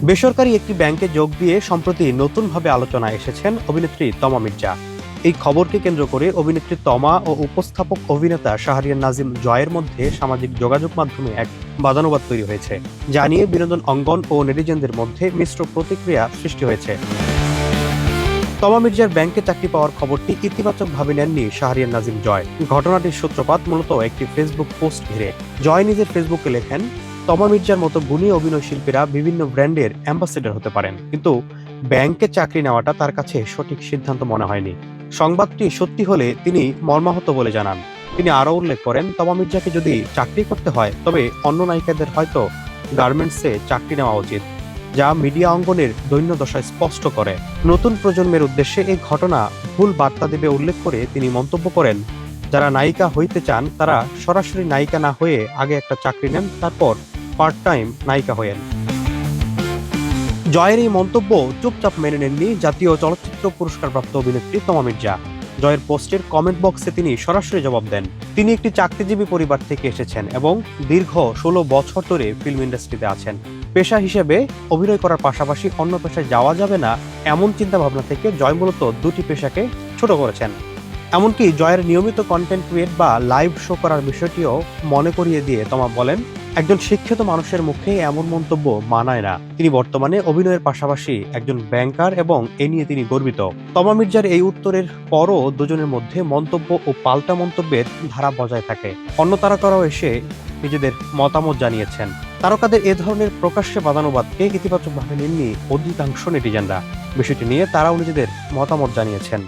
বেসরকারি একটি ব্যাংকে যোগ দিয়ে সম্প্রতি নতুনভাবে আলোচনায় এসেছেন অভিনেত্রী তমা মির্জা। এই খবরকে কেন্দ্র করে অভিনেত্রী তমা ও উপস্থাপক অভিনেতা শাহরিয়ার নাজিম জয়ের মধ্যে সামাজিক যোগাযোগ মাধ্যমে এক বাদানুবাদ তৈরি হয়েছে, যা নিয়ে বিনোদন অঙ্গন ও নেটিজেনদের মধ্যে মিশ্র প্রতিক্রিয়া সৃষ্টি হয়েছে। তমা মির্জার ব্যাংকে চাকরি পাওয়ার খবরটি ইতিবাচকভাবে নেননি শাহরিয়ার নাজিম জয়। ঘটনাটির সূত্রপাত মূলত একটি ফেসবুক পোস্ট ঘিরে। জয় নিজের ফেসবুকে লেখেন, তমা মির্জার মতো গুণী অভিনয় শিল্পীরা বিভিন্ন ব্র্যান্ডের অ্যাম্বাসেডর হতে পারেন, কিন্তু ব্যাংকে চাকরি নেওয়াটা তার কাছে সঠিক সিদ্ধান্ত মনে হয়নি। সংবাদটি সত্যি হলে তিনি মর্মাহত বলে জানান। তিনি আরও উল্লেখ করেন, তমা মির্জাকে যদি চাকরি করতে হয় তবে অন্য নায়িকাদের হয়তো গার্মেন্টসে চাকরি নেওয়া উচিত, যা মিডিয়া অঙ্গনের দৈন্যদশা স্পষ্ট করে। নতুন প্রজন্মের উদ্দেশ্যে এই ঘটনা ভুল বার্তা দেবে উল্লেখ করে তিনি মন্তব্য করেন, যারা নায়িকা হইতে চান তারা সরাসরি নায়িকা না হয়ে আগে একটা চাকরি নেন, তারপর পার্ট টাইম নায়িকা হয়েন। জয়ের এই মন্তব্য চুপচাপ মেনে নেননি জাতীয় চলচ্চিত্র পুরস্কারপ্রাপ্ত অভিনেত্রী তমা মির্জা। জয়ের পোস্টের কমেন্ট বক্সে তিনি সরাসরি জবাব দেন। তিনি একটি চাকরিজীবী পরিবার থেকে এসেছেন এবং দীর্ঘ 16 বছর ধরে ফিল্ম ইন্ডাস্ট্রিতে আছেন। পেশা হিসেবে অভিনয় করার পাশাপাশি অন্য পেশায় যাওয়া যাবে না, এমন চিন্তা ভাবনা থেকে জয় মূলত দুটি পেশাকে ছোট করেছেন। এমনকি জয়ের নিয়মিত কন্টেন্ট ক্রিয়েট বা লাইভ শো করার বিষয়টিও মনে করিয়ে দিয়ে তমা বলেন, একজন শিক্ষিত মানুষের মুখে এমন মন্তব্য মানায় না। তিনি বর্তমানে অভিনয়ের পাশাপাশি একজন ব্যাংকার এবং এ নিয়ে তিনি গর্বিত। তমা মির্জার এই উত্তরের পরও দুজনের মধ্যে মন্তব্য ও পাল্টা মন্তব্যের ধারা বজায় থাকে। অন্য তারকারাও এসে নিজেদের মতামত জানিয়েছেন। তারকাদের এ ধরনের প্রকাশ্যে বাদানুবাদকে ইতিবাচকভাবে নেননি অধিকাংশ নেটিজেনরা। বিষয়টি নিয়ে তারাও নিজেদের মতামত জানিয়েছেন।